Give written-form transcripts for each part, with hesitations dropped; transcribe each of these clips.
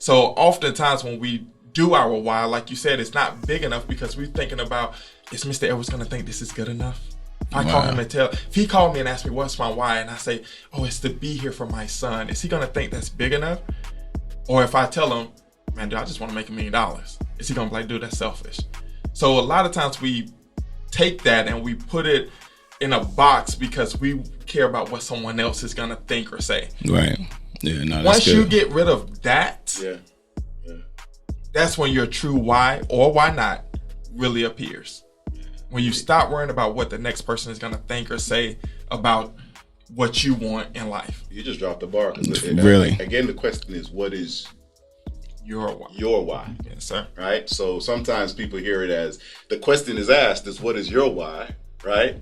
So oftentimes when we do our why, like you said, it's not big enough because we're thinking about, is Mr. Edwards going to think this is good enough? If I call him and if he called me and asked me what's my why, and I say, oh, it's to be here for my son, is he going to think that's big enough? Or if I tell him, man, dude, I just want to make $1 million, is he going to be like, dude, that's selfish? So a lot of times we take that and we put it in a box because we care about what someone else is going to think or say. Right. Yeah, no, that's Once good. you get rid of that, that's when your true why or why not really appears. When you stop worrying about what the next person is going to think or say about what you want in life. You just dropped the bar. Really? Again, the question is, what is your why? Your why. Yes, sir. Right? So sometimes people hear it as, the question is asked is, what is your why? Right?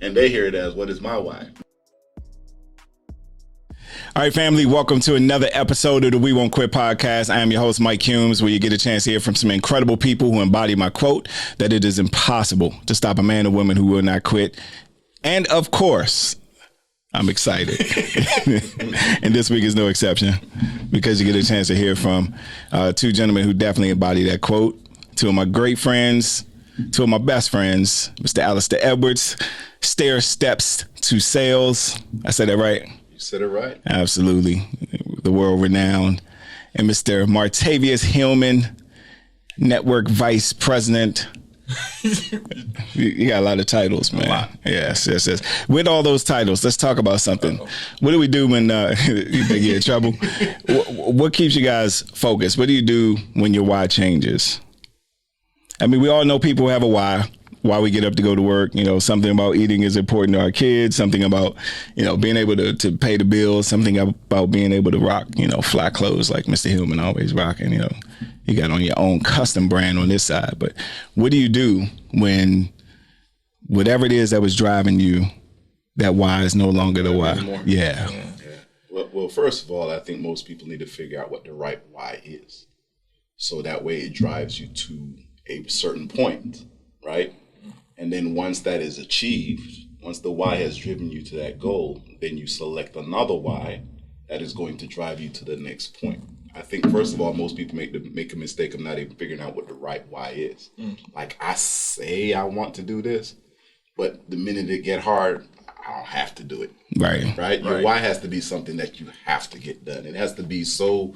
And they hear it as, what is my why? All right, family, welcome to another episode of the We Won't Quit podcast. I am your host, Mike Humes, where you get a chance to hear from some incredible people who embody my quote that it is impossible to stop a man or woman who will not quit. And of course, I'm excited. And this week is no exception because you get a chance to hear from two gentlemen who definitely embody that quote. Two of my great friends, two of my best friends, Mr. Alistair Edwards, stair steps to sales. I said that right? Said it right. Absolutely. The world renowned. And Mr. Martavius Hillman, network vice president. You got a lot of titles, man. A lot. Yes. With all those titles, let's talk about something. What do we do when you get in trouble? What keeps you guys focused? What do you do when your why changes? I mean, we all know people have a why we get up to go to work. You know, something about eating is important to our kids, something about, you know, being able to pay the bills, something about being able to rock, you know, fly clothes like Mr. Hillman always rocking. You know, you got on your own custom brand on this side. But what do you do when whatever it is that was driving you, that why is no longer the why? Yeah. Well, first of all, I think most people need to figure out what the right why is. So that way it drives you to a certain point, right? And then once that is achieved, once the why has driven you to that goal, then you select another why that is going to drive you to the next point. I think, first of all, most people make a mistake of not even figuring out what the right why is. Like, I say I want to do this, but the minute it get hard, I don't have to do it. Right? Your why has to be something that you have to get done. It has to be so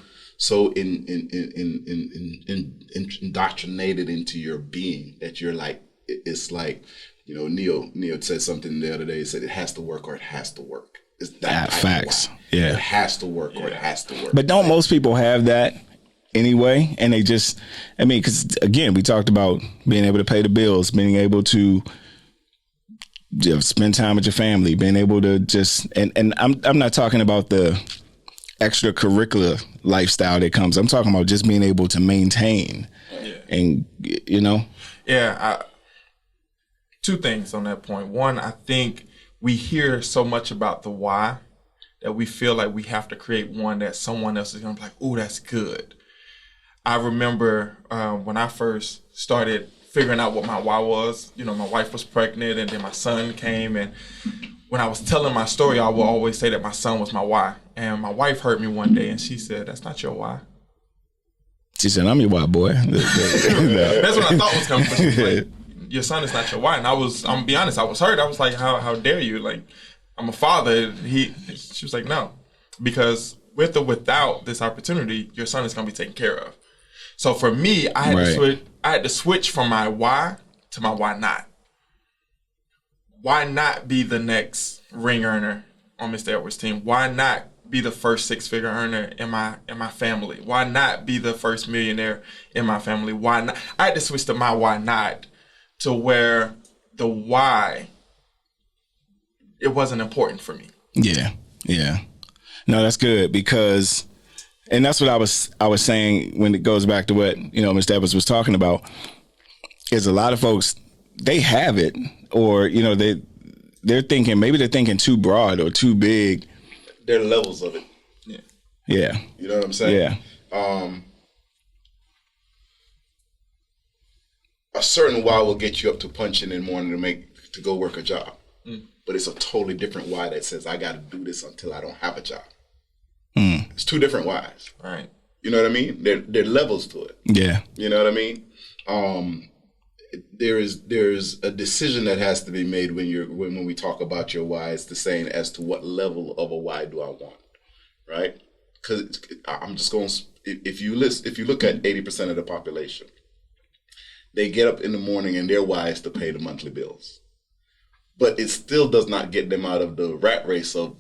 indoctrinated into your being that you're like, it's like, you know, Neo said something the other day. He said it has to work or it has to work. It's that facts. Yeah, it has to work or it has to work. But don't most people have that anyway? And they just, I mean, because again, we talked about being able to pay the bills, being able to spend time with your family, being able to just, and I'm not talking about the extracurricular lifestyle that comes. I'm talking about just being able to maintain, and you know. Yeah. Two things on that point. One, I think we hear so much about the why that we feel like we have to create one that someone else is going to be like, ooh, that's good. I remember when I first started figuring out what my why was, you know, my wife was pregnant and then my son came, and when I was telling my story, I would always say that my son was my why. And my wife heard me one day and she said, that's not your why. She said, I'm your why, boy. That's what I thought was coming from. She was like, your son is not your why. And I'm gonna be honest, I was hurt. I was like, how dare you? Like, I'm a father. She was like, no, because with or without this opportunity, your son is gonna be taken care of. So for me, I had to switch from my why to my why not. Why not be the next ring earner on Mr. Edwards' team? Why not be the first six-figure earner in my family? Why not be the first millionaire in my family? Why not? I had to switch to my why not, to where the why, it wasn't important for me. Yeah. No, that's good, because, and that's what I was saying when it goes back to what, you know, Mr. Edwards was talking about, is a lot of folks, they have it, or, you know, they're thinking too broad or too big. There are levels of it. Yeah. You know what I'm saying? Yeah. A certain why will get you up to punching in the morning to go work a job. But it's a totally different why that says I got to do this until I don't have a job. It's two different whys. Right. You know what I mean? There are levels to it. Yeah. You know what I mean? There's a decision that has to be made when we talk about your why. It's the same as to what level of a why do I want, right? Because I'm just going. If you look at 80% of the population, they get up in the morning and their why is to pay the monthly bills, but it still does not get them out of the rat race of,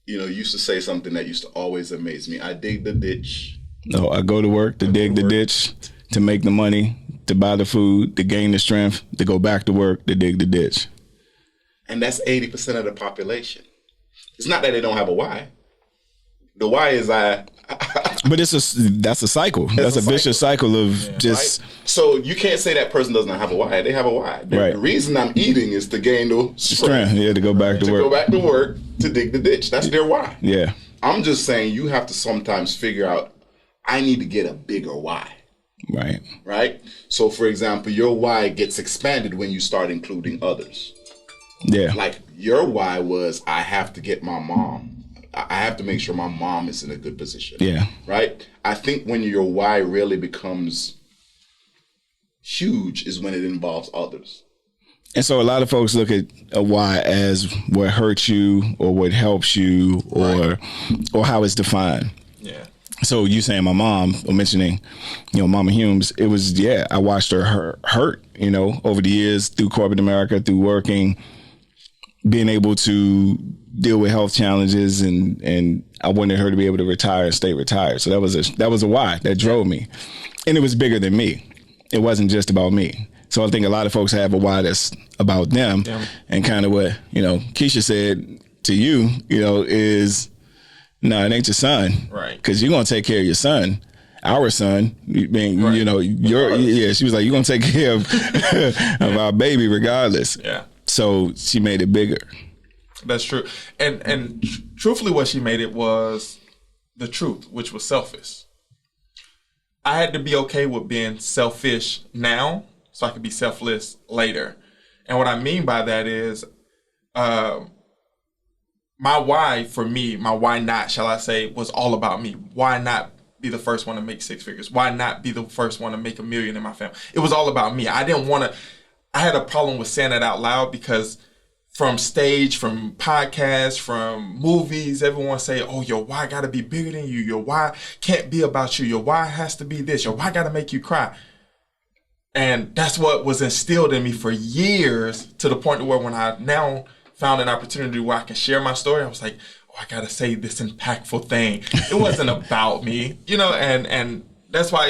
used to say something that used to always amaze me. I dig the ditch. No, I go to work to dig the ditch, to make the money, to buy the food, to gain the strength, to go back to work, to dig the ditch. And that's 80% of the population. It's not that they don't have a why. The why is but that's a cycle. That's a vicious cycle of just. Right? So you can't say that person doesn't have a why. They have a why. The reason I'm eating is to gain the strength. Yeah, to go back to work. To go back to work, to dig the ditch. That's their why. Yeah. I'm just saying you have to sometimes figure out, I need to get a bigger why. Right. Right? So, for example, your why gets expanded when you start including others. Yeah. Like your why was, I have to get my mom. I have to make sure my mom is in a good position. Yeah. Right? I think when your why really becomes huge is when it involves others. And so a lot of folks look at a why as what hurts you or what helps you or how it's defined. Yeah. So you saying my mom, or mentioning, Mama Humes, it was, I watched her hurt, over the years through corporate America, through working, being able to deal with health challenges, and I wanted her to be able to retire and stay retired. So that was a why that drove me. And it was bigger than me. It wasn't just about me. So I think a lot of folks have a why that's about them. Yeah. And kind of what, Keisha said to you, is, no, it ain't your son. Right. Because you're going to take care of your son. Our son, being, she was like, you're going to take care of our baby regardless. Yeah. So she made it bigger. That's true. And truthfully, what she made it was the truth, which was selfish. I had to be okay with being selfish now so I could be selfless later. And what I mean by that is my why for me, my why not, shall I say, was all about me. Why not be the first one to make six figures? Why not be the first one to make $1 million in my family? It was all about me. I had a problem with saying it out loud because from stage, from podcasts, from movies, everyone say, oh, your why got to be bigger than you. Your why can't be about you. Your why has to be this. Your why got to make you cry. And that's what was instilled in me for years, to the point where when I now found an opportunity where I can share my story, I was like, oh, I got to say this impactful thing. It wasn't about me, and that's why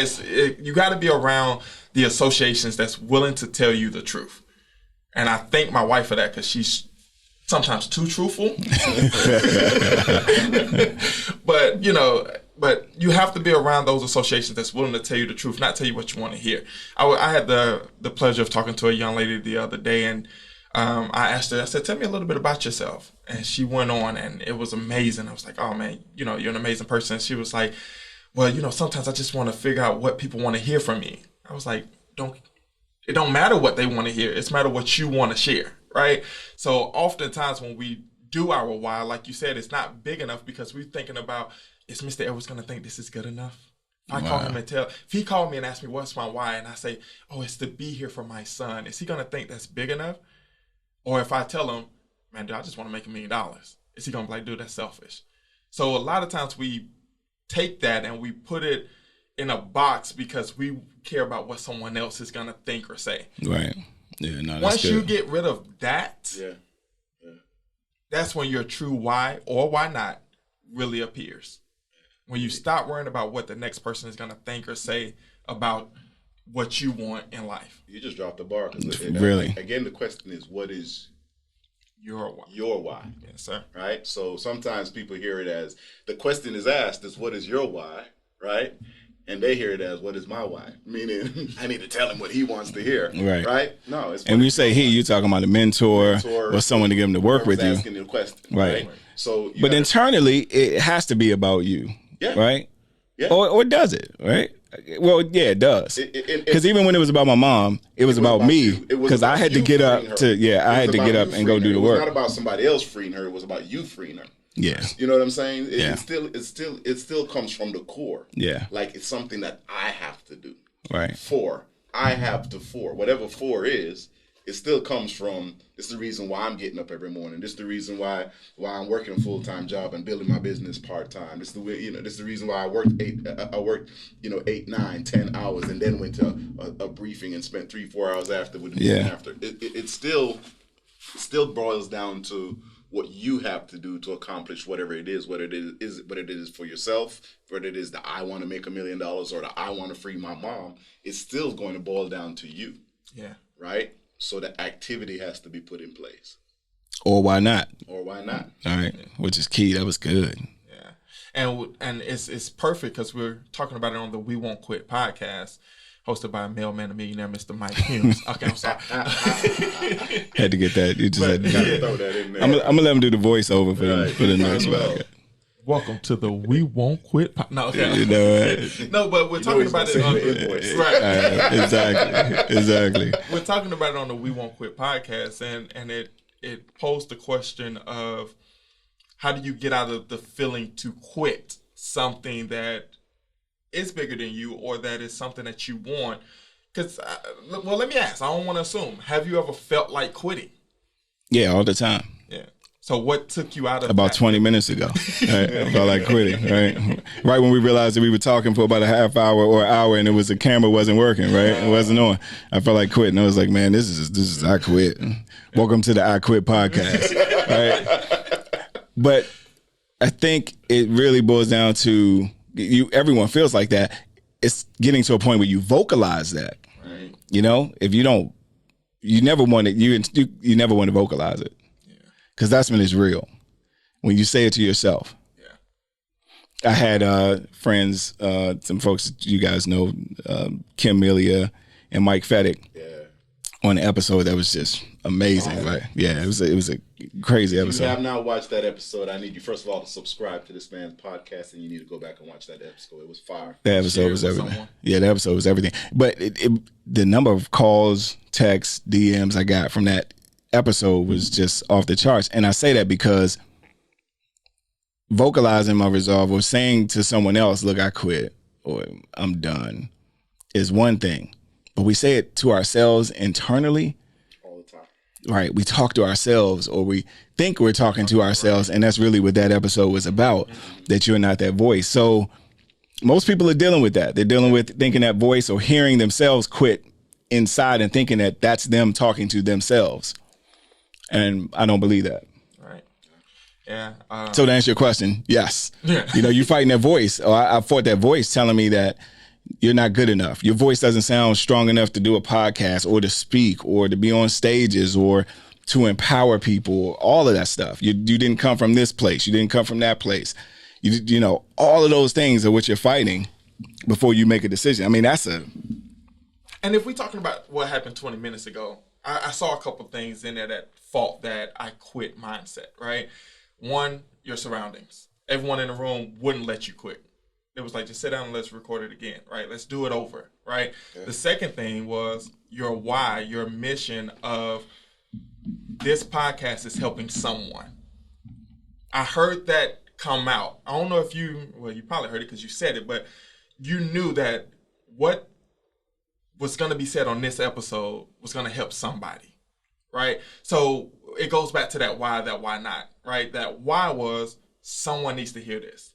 you got to be around the associations that's willing to tell you the truth. And I thank my wife for that, because she's sometimes too truthful. But you have to be around those associations that's willing to tell you the truth, not tell you what you want to hear. I had the pleasure of talking to a young lady the other day, and I asked her, I said, tell me a little bit about yourself. And she went on, and it was amazing. I was like, oh man, you're an amazing person. And she was like, well, sometimes I just want to figure out what people want to hear from me. I was like, it don't matter what they want to hear. It's matter what you want to share, right? So oftentimes when we do our why, like you said, it's not big enough because we're thinking about, is Mr. Edwards going to think this is good enough? If call him if he called me and asked me what's my why, and I say, oh, it's to be here for my son, is he going to think that's big enough? Or if I tell him, man, dude, I just want to make $1 million, is he going to be like, dude, that's selfish? So a lot of times we take that and we put it in a box because we care about what someone else is going to think or say. Right. Yeah, no, that's Once good. you get rid of that, that's when your true why or why not really appears. When you stop worrying about what the next person is going to think or say about what you want in life. You just dropped the bar. Really? Again, the question is, what is your why? Your why. Yes, sir. Right? So sometimes people hear it as, the question is asked is, what is your why? Right? And they hear it as, what is my why? Meaning, I need to tell him what he wants to hear. Right. Right? No. It's and when you say he, you're talking about a mentor or someone to get him to work with you. Asking the question. Right. So, but internally, it has to be about you. Yeah. Right? Yeah. Or does it? Right? Well, yeah, it does. Because even when it was about my mom, it was about me. Because I had to get up and go do the work. It was not about somebody else freeing her. It was about you freeing her. Yeah. You know what I'm saying? Yeah. It still comes from the core. Yeah. Like it's something that I have to do. Right. I have to whatever for is, it still comes from, it's the reason why I'm getting up every morning. This is the reason why I'm working a full-time job and building my business part-time. This is the way, this is the reason why I worked 8, 9, 10 hours and then went to a briefing and spent 3-4 hours after with the meeting after. It still boils down to what you have to do to accomplish whatever it is, whether it is for yourself, whether it is that I want to make $1 million or that I want to free my mom. It's still going to boil down to you. Yeah. Right? So the activity has to be put in place. Or why not? All right. Which is key. That was good. Yeah. And it's perfect because we're talking about it on the We Won't Quit podcast, hosted by Mailman, a millionaire, Mr. Mike Hughes. Okay, I'm sorry. Had to get that. You just had to throw that in there. I'm gonna let him do the voiceover for the next podcast. Welcome to the We Won't Quit. No, okay. You know, no, but we're talking about it on exactly. We're talking about it on the We Won't Quit podcast, and it posed the question of how do you get out of the feeling to quit something that is bigger than you or that is something that you want? Because, well, let me ask. I don't want to assume. Have you ever felt like quitting? Yeah, all the time. Yeah. So what took you out of about 20 minutes ago? Right? I felt like quitting, right when we realized that we were talking for about a half hour or an hour and it was the camera wasn't working, right? It wasn't on. I felt like quitting. I was like, man, this is I quit. Welcome to the I Quit podcast, right? But I think it really boils down to everyone feels like that. It's getting to a point where you vocalize that. Right. If you don't, you never want it. You never want to vocalize it. Because that's when it's real. When you say it to yourself. Yeah. I had friends, some folks that you guys know, Kim Melia and Mike Fettick, on an episode that was just amazing. Right? Yeah, it was a crazy episode. If you have not watched that episode, I need you first of all to subscribe to this man's podcast, and you need to go back and watch that episode. It was fire. That episode was everything. Someone. Yeah, that episode was everything. But the number of calls, texts, DMs I got from that episode was just off the charts. And I say that because vocalizing my resolve or saying to someone else, look, I quit or I'm done is one thing. But we say it to ourselves internally all the time. Right. We talk to ourselves or we think we're talking to ourselves. And that's really what that episode was about, that you're not that voice. So most people are dealing with that. They're dealing with thinking that voice or hearing themselves quit inside and thinking that that's them talking to themselves. And I don't believe that. Right. Yeah. So to answer your question, yes. Yeah. You're fighting that voice. Or I fought that voice telling me that you're not good enough. Your voice doesn't sound strong enough to do a podcast or to speak or to be on stages or to empower people. All of that stuff. You didn't come from this place. You didn't come from that place. You know, all of those things are what you're fighting before you make a decision. I mean, And if we're talking about what happened 20 minutes ago, I saw a couple things in there that fault that I quit mindset, right? One, your surroundings. Everyone in the room wouldn't let you quit. It was like, just sit down and let's record it again, right? Let's do it over, right? Okay. The second thing was your why, your mission of this podcast is helping someone. I heard that come out. I don't know if you probably heard it because you said it, but you knew that what was going to be said on this episode was going to help somebody, right? So it goes back to that why not, right? That why was someone needs to hear this.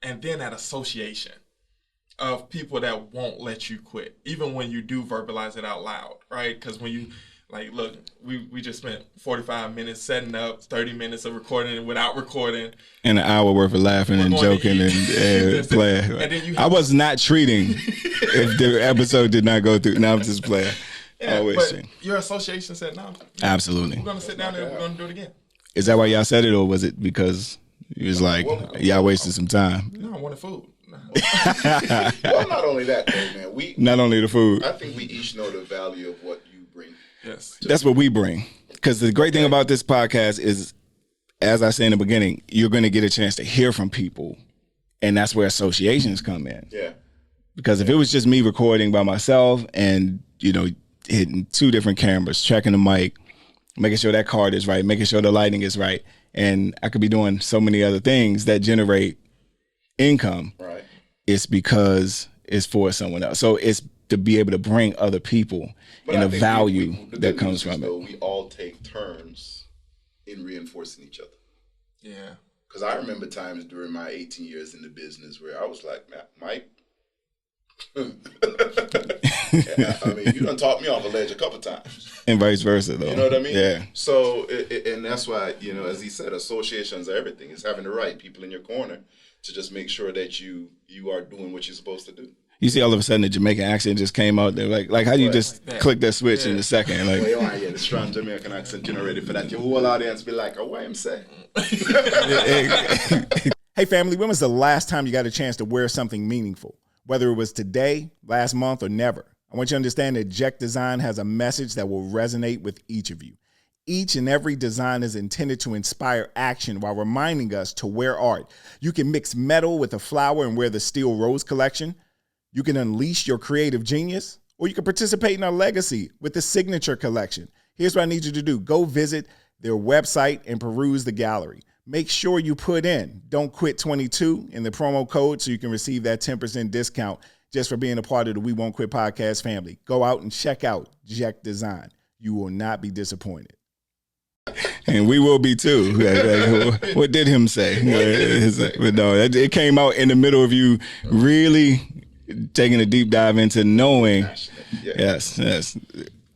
And then that association of people that won't let you quit, even when you do verbalize it out loud, right? Because when you, like, look, we just spent 45 minutes setting up, 30 minutes of recording without recording. And an hour worth of laughing and joking and playing. And then I was not treating if the episode did not go through. Now I'm just playing. Yeah, but your association said no. Absolutely. We're going to sit down and we're going to do it again. Is that why y'all said it, or was it because it was like, y'all wasted some time? No, I wanted food. No. Well, not only that, though, man. Not only the food. I think we each know the value of what you bring. Yes. That's what we bring. Because the great thing about this podcast is, as I said in the beginning, you're going to get a chance to hear from people. And that's where associations come in. Yeah. Because if it was just me recording by myself and, hitting two different cameras, checking the mic, making sure that card is right, making sure the lighting is right, and I could be doing so many other things that generate income. Right. It's because it's for someone else. So it's to be able to bring other people and the value that comes from it. We all take turns in reinforcing each other. Yeah. Because I remember times during my 18 years in the business where I was like, Mike, I mean, you done talked me off a ledge a couple times. And vice versa, though. You know what I mean? Yeah. So, and that's why, you know, as he said, associations are everything. It's having the right people in your corner to just make sure that you are doing what you're supposed to do. You see, all of a sudden, the Jamaican accent just came out there. Like how do you just click that switch in a second? Like, well, the strong Jamaican accent generated for that. Your whole audience be like, oh, what I'm saying? Hey, family, when was the last time you got a chance to wear something meaningful? Whether it was today, last month, or never. I want you to understand that Ject Design has a message that will resonate with each of you. Each and every design is intended to inspire action while reminding us to wear art. You can mix metal with a flower and wear the Steel Rose collection. You can unleash your creative genius, or you can participate in our legacy with the Signature collection. Here's what I need you to do. Go visit their website and peruse the gallery. Make sure you put in Don't Quit 22 in the promo code so you can receive that 10% discount just for being a part of the We Won't Quit podcast family. Go out and check out Ject Design. You will not be disappointed. And we will be too. Like, what did him say? But no, it came out in the middle of you really taking a deep dive into knowing. Yes.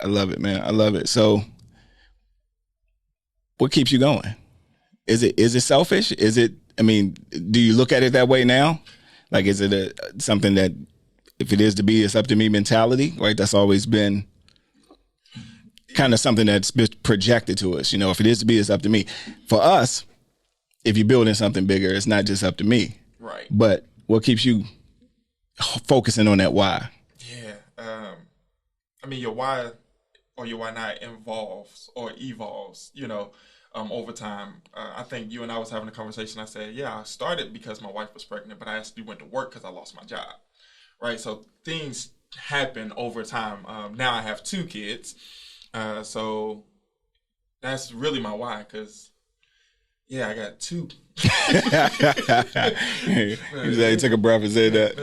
I love it, man. I love it. So what keeps you going? Is it selfish? Is it, I mean, do you look at it that way now? Like, is it something that if it is to be, it's up to me mentality, right? That's always been kind of something that's been projected to us. You know, if it is to be, it's up to me. For us, if you're building something bigger, it's not just up to me. Right. But what keeps you focusing on that why? Yeah. I mean, your why or your why not evolves, you know, over time. I think you and I was having a conversation. I said, yeah, I started because my wife was pregnant, but I actually went to work because I lost my job. Right. So things happen over time. Now I have 2 kids. So that's really my why, because, yeah, I got 2. He took a breath and said that.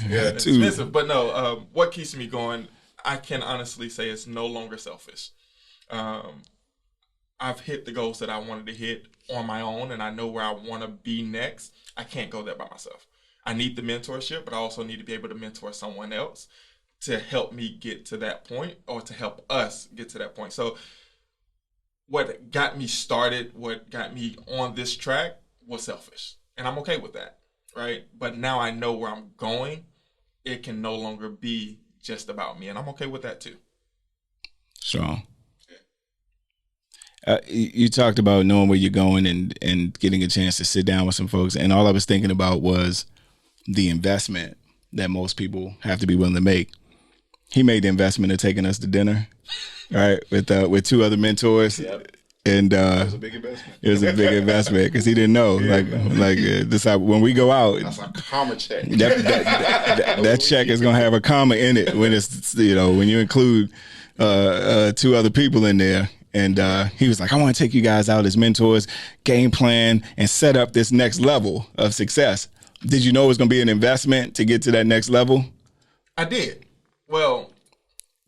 Yeah, 2. Expensive. But no, what keeps me going, I can honestly say it's no longer selfish. I've hit the goals that I wanted to hit on my own, and I know where I want to be next. I can't go there by myself. I need the mentorship, but I also need to be able to mentor someone else to help me get to that point, or to help us get to that point. So what got me started, what got me on this track was selfish. And I'm okay with that, right? But now I know where I'm going. It can no longer be just about me, and I'm okay with that too. Strong. You talked about knowing where you're going and getting a chance to sit down with some folks, and all I was thinking about was the investment that most people have to be willing to make. He made the investment of taking us to dinner, right, with 2 other mentors. Yep. And it was a big investment. It was a big investment because he didn't know. This when we go out, that's a comma check. That check is gonna have a comma in it when it's, you know, when you include 2 other people in there. And he was like, I want to take you guys out as mentors, game plan, and set up this next level of success. Did you know it was going to be an investment to get to that next level? I did. Well,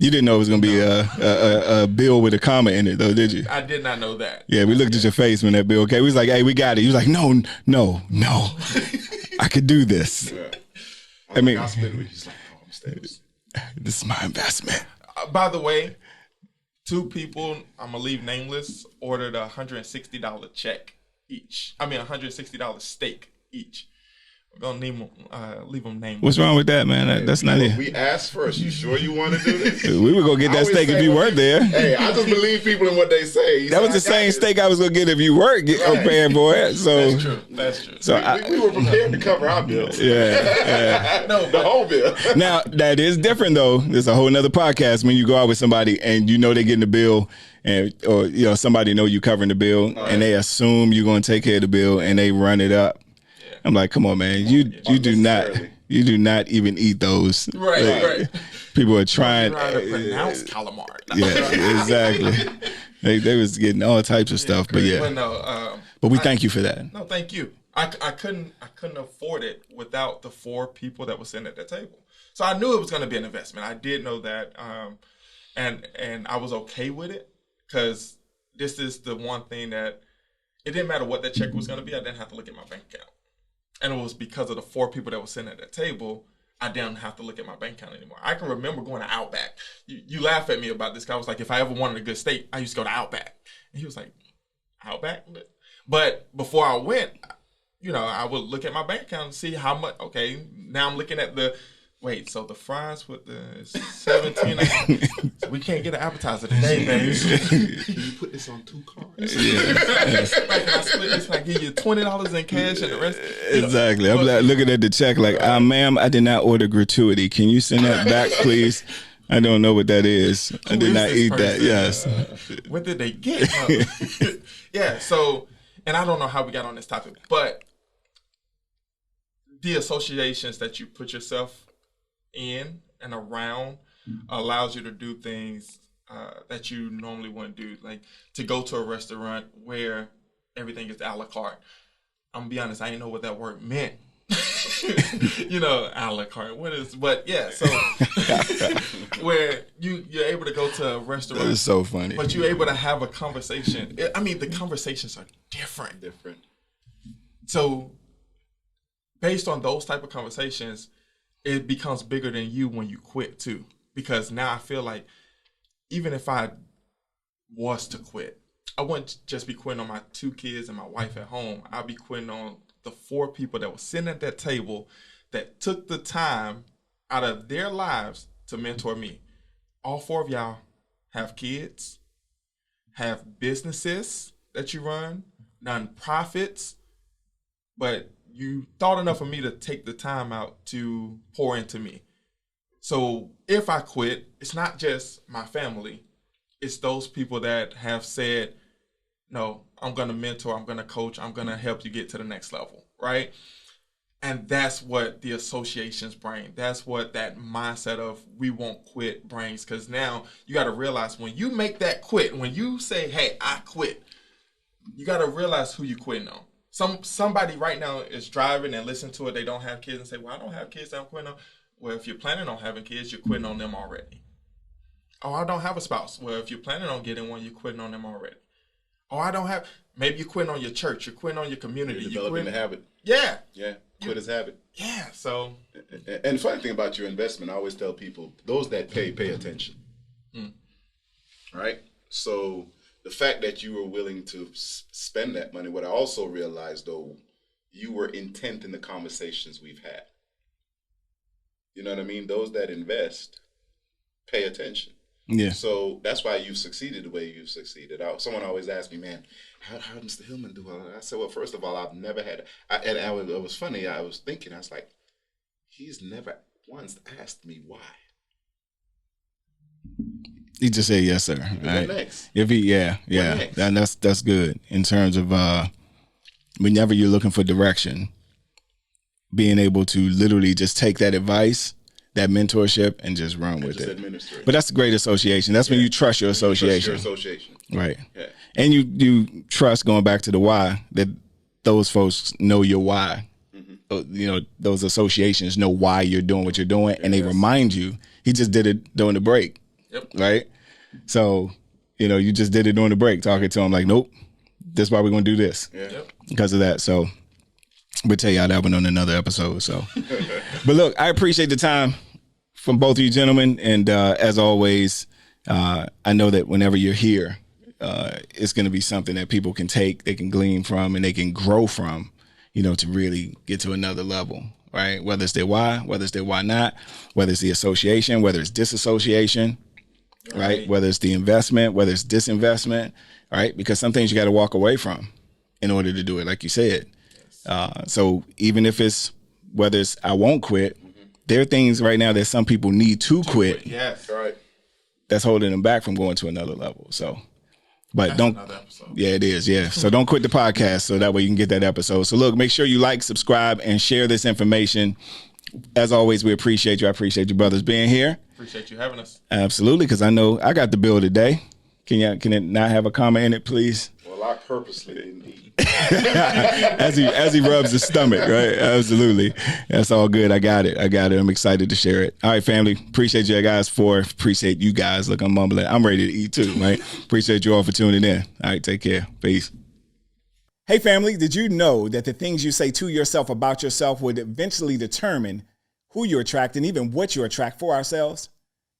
you didn't know it was going to be a bill with a comma in it, though, did you? I did not know that. Yeah, we looked at your face when that bill came. We was like, hey, we got it. You was like, no. I could do this. Yeah. I mean, I'll split with you. He's like, this is my investment. By the way, 2 people, I'm going to leave nameless, ordered a $160 check each. I mean, $160 steak each. We're going to leave them nameless. What's wrong with that, man? That's not it. We asked first. You sure you want to do this? We were going to get that steak if you weren't there. Hey, I just believe people in what they say. That was the same steak I was going to get if you weren't paying for it. So, That's true. So we were prepared to cover our bills. Yeah. No, the whole bill. Now, that is different, though. There's a whole nother podcast when you go out with somebody and you know they're getting the bill, or you know somebody know you covering the bill, and they assume you're going to take care of the bill, and they run it up. I'm like, come on, man. You do not. You do not even eat those. Right. People are trying. Trying to pronounce calamari. Yeah, exactly. They was getting all types of stuff, but yeah. But no. But we thank you for that. No, thank you. I couldn't afford it without the 4 people that were sitting at that table. So I knew it was going to be an investment. I did know that, and I was okay with it because this is the one thing that it didn't matter what that check was going to be. I didn't have to look at my bank account, and it was because of the 4 people that were sitting at that table. I didn't have to look at my bank account anymore. I can remember going to Outback. You laugh at me about this. I was like, if I ever wanted a good steak, I used to go to Outback. And he was like, Outback? But before I went, I would look at my bank account and see how much. Okay, now I'm looking at so the fries with the 17. So we can't get an appetizer today, baby. Can you put this on 2 cards? Yeah. Like, can I split this? Can I give you $20 in cash and the rest? Exactly. I'm like looking at the check like, ma'am, I did not order gratuity. Can you send that back, please? I don't know what that is. I did not eat that. Yes. What did they get? Yeah. So, and I don't know how we got on this topic, but the associations that you put yourself in and around allows you to do things that you normally wouldn't do, like to go to a restaurant where everything is a la carte. I'm gonna be honest, I didn't know what that word meant. A la carte. But yeah, so where you're able to go to a restaurant. It's so funny. But you're able to have a conversation. I mean, the conversations are different. So based on those type of conversations, it becomes bigger than you when you quit too. Because now I feel like even if I was to quit, I wouldn't just be quitting on my 2 kids and my wife at home. I'd be quitting on the 4 people that were sitting at that table that took the time out of their lives to mentor me. All 4 of y'all have kids, have businesses that you run, non-profits, but you thought enough of me to take the time out to pour into me. So if I quit, it's not just my family. It's those people that have said, no, I'm going to mentor, I'm going to coach, I'm going to help you get to the next level, right? And that's what the associations bring. That's what that mindset of we won't quit brings. Because now you got to realize when you make that quit, when you say, hey, I quit, you got to realize who you quitting on. Somebody right now is driving and listen to it. They don't have kids and say, well, I don't have kids. I'm quitting on. Well, if you're planning on having kids, you're quitting on them already. Oh, I don't have a spouse. Well, if you're planning on getting one, you're quitting on them already. Oh, maybe you're quitting on your church. You're quitting on your community. You're developing the habit. Yeah. Yeah. Quitter's habit. Yeah. So. And the funny thing about your investment, I always tell people, those that pay attention. Right? So the fact that you were willing to spend that money, what I also realized, though, you were intent in the conversations we've had. You know what I mean? Those that invest pay attention. Yeah. So that's why you've succeeded the way you've succeeded. Someone always asked me, man, how did Mr. Hillman do? I said, well, first of all, I've never had, it was funny. I was thinking, I was like, he's never once asked me why. He just said yes, sir. Right? Next? That's good in terms of whenever you're looking for direction, being able to literally just take that advice, that mentorship, and just run with it. But that's a great association. That's when you trust your association. Right. Yeah. And you trust, going back to the why, that those folks know your why. Mm-hmm. Those associations know why you're doing what you're doing, and they remind you. He just did it during the break. Yep. Right? So, you just did it during the break, talking to him like, nope, this is why we're going to do this. Yeah. Yep. Because of that. So we'll tell y'all that one on another episode. So, but look, I appreciate the time from both of you gentlemen. And as always, I know that whenever you're here, it's going to be something that people can take, they can glean from, and they can grow from, to really get to another level. Right? Whether it's their why, whether it's their why not, whether it's the association, whether it's disassociation, right? Whether it's the investment, whether it's disinvestment, right? Because some things you got to walk away from in order to do it, like you said. So even if whether it's I won't quit, there are things right now that some people need to quit. Yes, right. That's holding them back from going to another level. So, but don't. Yeah, it is. Yeah. So don't quit the podcast, so that way you can get that episode. So look, make sure you like, subscribe, and share this information As always, we appreciate you. I appreciate you brothers being here. Appreciate you having us. Absolutely, because I know I got the bill today. Can it not have a comma in it, please? Well, I purposely didn't eat. as he rubs his stomach, right? Absolutely. That's all good. I got it. I'm excited to share it. All right, family. Appreciate you guys appreciate you guys. Look, I'm mumbling. I'm ready to eat too, right? Appreciate you all for tuning in. All right, take care. Peace. Hey, family, did you know that the things you say to yourself about yourself would eventually determine who you attract and even what you attract for ourselves?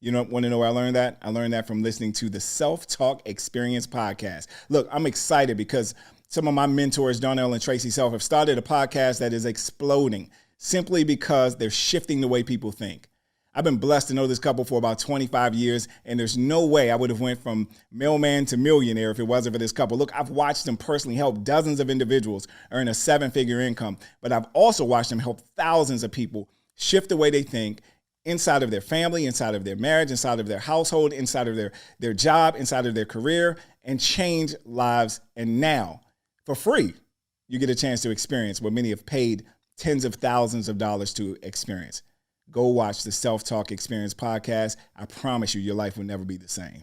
You want to know where I learned that? I learned that from listening to the Self-Talk Experience podcast. Look, I'm excited because some of my mentors, Darnell and Tracy Self, have started a podcast that is exploding simply because they're shifting the way people think. I've been blessed to know this couple for about 25 years, and there's no way I would have went from mailman to millionaire if it wasn't for this couple. Look, I've watched them personally help dozens of individuals earn a 7-figure income, but I've also watched them help thousands of people shift the way they think inside of their family, inside of their marriage, inside of their household, inside of their job, inside of their career, and change lives. And now, for free, you get a chance to experience what many have paid tens of thousands of dollars to experience. Go watch the Self-Talk Experience podcast. I promise you, your life will never be the same.